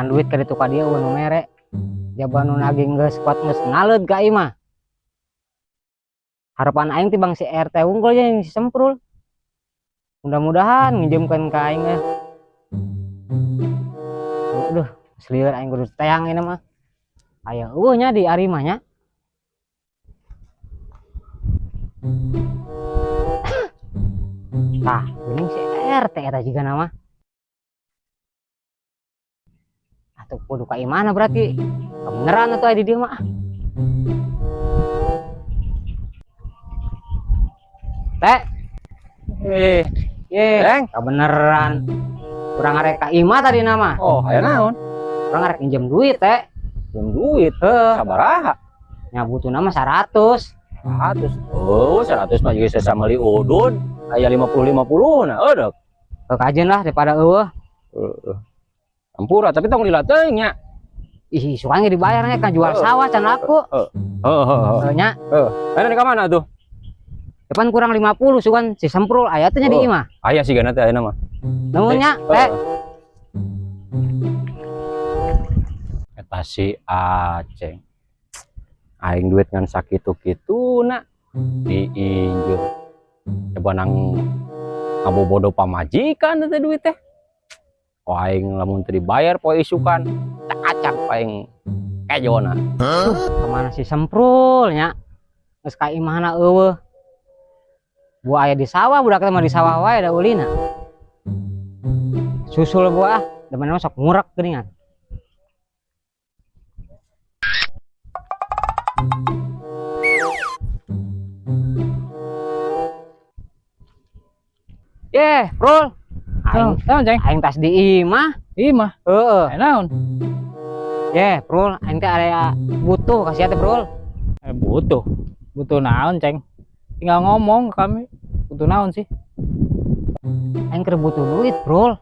nukeran duit ka ditu ka dieu nu mere. Jaban nu nagih geus kuat geus ngaleud ka ieu mah. Harapan aing ti bang si RT unggul jeung si Semprul. Mudah-mudahan nginjemkeun ka aing ya. Aduh, selieur aing kudu teang ini mah. Aya eueuh nya di ari mah nya. Tah, geuning si RT eta jiga nama. Atuh kudu ka imana berarti? Kebeneran atuh aya di dieu mah. Teh. Deng, Kebeneran. Urang arek ka imah tadi nama. oh aya naon? Urang arek pinjem duit teh. Pinjem duit. Heuh, Sabaraha? nya butuhna mah 100. 100. Oh, 100 mah juga sesama li udun. Aya 50 nah, eudeuk. Kekajen lah daripada eueuh. Ampura, tapi tong lila teuing nya. Ih, sukan ge dibayarnya kan jual sawah can laku. Heeh. Nya, Aya di ka mana tuh? depan kurang 50 sukan si Semprul aya teh nya di imah. Aya sih gana teh aya mah. Nuhun nya, teh. Eta si Aceng. Aing duit ngan sakitu-kituna diinjur. Coba nang ngabobodo pamajikan teh duit teh. Oh aing lamun teu dibayar poe isukan, acak paing kejona. Kemana si Semprul nya? Geus ka imahna eueuh. Gua aya di sawah, budak teh mah di sawah wae da ulina. Susul gua demen mah sok ngurek geuningan. Prul. Aing tas di imah. Imah, Heeh. naon? Prul, aing teh area butuh kasih teh, Prul. Butuh naon, Ceng? Tinggal ngomong ke kami. Butuh naon sih? Aing keur butuh duit, Prul.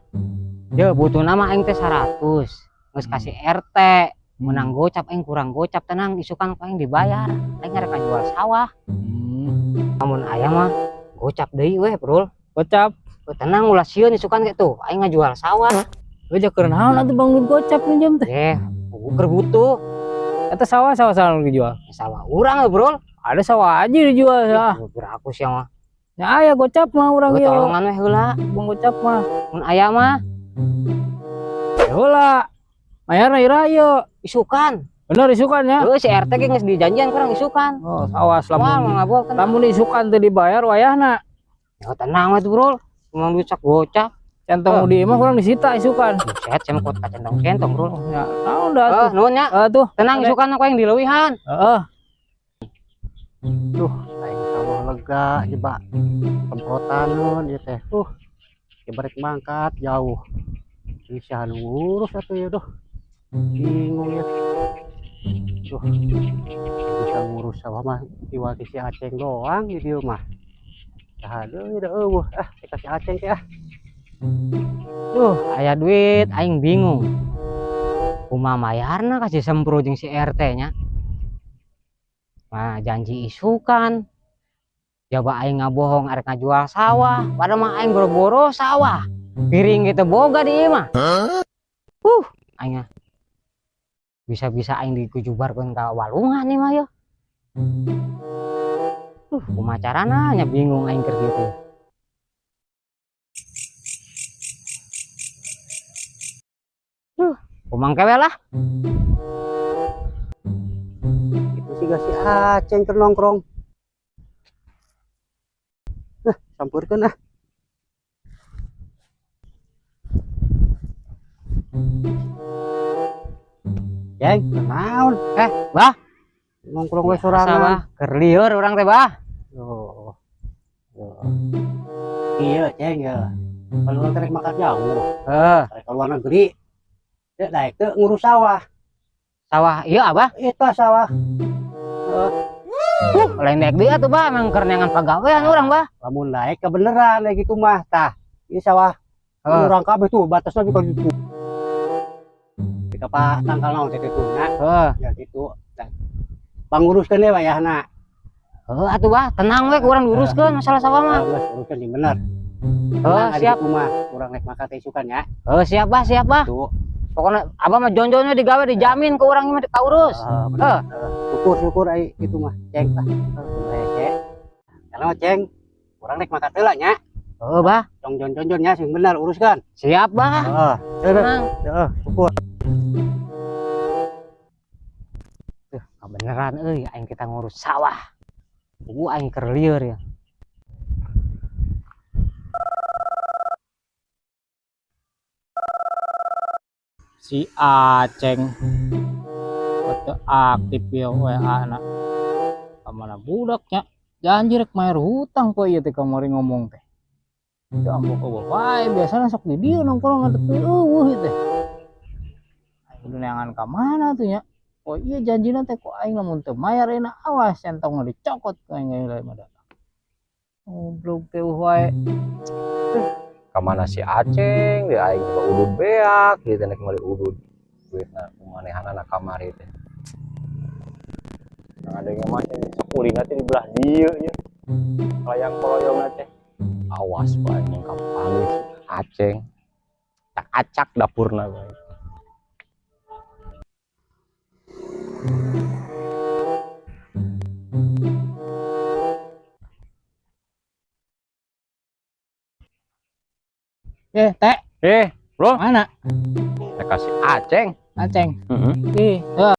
Butuh nama aing teh 100. Geus kasih RT. Menang gocap aing kurang gocap tenang isukan aing dibayar. Aing arek jual sawah. Namun aya mah gocap deui we, Prul. Gocap. Tenang ulah sieun isukan ge tuh, aing ngajual sawah. We keur naon atuh bangun gocap minjem teh? Keur butuh. Eta sawah nu dijual. Sawah urang, Bro. Ada sawah aja dijual ya. Beraku sih mah. Ya aya gocap mah urang ieu. Tolongan we heula. Bang gocap mah. Mun aya mah Ya heula. Mayarna irayo. isukan. Bener isukan ya. Si RT ge geus dijanjian kurang isukan. Oh, awas lamun. Ngabolkeun. Lamun isukan teu dibayar wayahna. Ya tenang we tuh, Bro. Cuma duit sak gocap. Centong di imah kurang disita isukan. Buset, saya mau kuat kacentong kentong, Bro. Ya, naon dah tuh. Nuhun nya. Tuh, Tenang isukan aku yang dileuwihan. heeh. Duh, aing sawah lega jeba. Semprotan nun ieu teh. Ibarat mangkat jauh. Bisa ngurus atuh ya duh. Bingung ya. Duh. Bisa ngurus sawah mah diwati si Aceng doang di dieu mah. Tah deui da eueuh. Dikasih Aceng teh Aya duit aing bingung. Kumaha mayarna ka si Semprul jeung si RT nya. Nah, janji isukan. Coba aing ngabohong arek ngajual sawah, padahal mah aing boro-boro sawah. Piring gitu boga di ieu mah. Aing bisa-bisa aing dikujubarkeun ka walungan nih mah ya. Kumaha carana nya bingung aing keur kitu. Kumangke we lah. itu sih gak si Aceng keur nongkrong. Sampurkeun Jeng, naon? Bah, Nongkrong we biasa, sorangan. Bah. Keur lieur urang teh, Bah. Oh. Iya, Ceng ya. Kalau orang tarik makan jauh, tarik ke luar negeri, ya naik ke ngurus sawah. Sawah iya Abah. Itu sawah. Lain naik dia tuh Bah, emang kerenangan pagawean orang Bah. Lamun naik kebeneran kayak gitu mah. Tah, ini sawah. Orang kabeh tuh batasnya juga gitu. Jika Pak tanggal naon teh itu nah. Ya gitu. Panguruskeun we wayahna. Atuh Bah, tenang we kurang luruskeun masalah sawah mah. Geus uruskeun sih bener. Siap. Mah kurang naik makan teh isukan ya. Siap Bah, siap Bah. Tuh. Pokoknya abah mah jonjonnya digawe dijamin ke orang mah kaurus. Bener. Syukur ai itu mah ceng tah. Ceng. Karena mah ceng orang rek makan heula nya. Oh bah, Jon-jon-jonnya sing bener uruskan. siap bah. Tenang. Syukur. Beneran aing kita ngurus sawah. Aing keur lieur ya. Si Aceng foto aktif ya WA anak kemana budaknya janji rek mayar hutang kok iya teh kamari ngomong teh ya ampun kok wae biasanya sok di dia nongkrong ngadep teh udah neangan ka mana tuh ya oh iya janjina teh kok aing lamun teu mayar enak awas centong dicokot ka aing lain mah goblok teh wae Kamana si Aceng dia aing ke udud beak dia teh kembali udud duitna kumanehana kamari teh nah ada yang macam sakulina teh di belah dieu nya layang poloyongna teh awas bae mun kapanggih si Aceng tak acak dapurna bae. teh Bro, mana saya kasih Aceng. Aceng Heeh. ih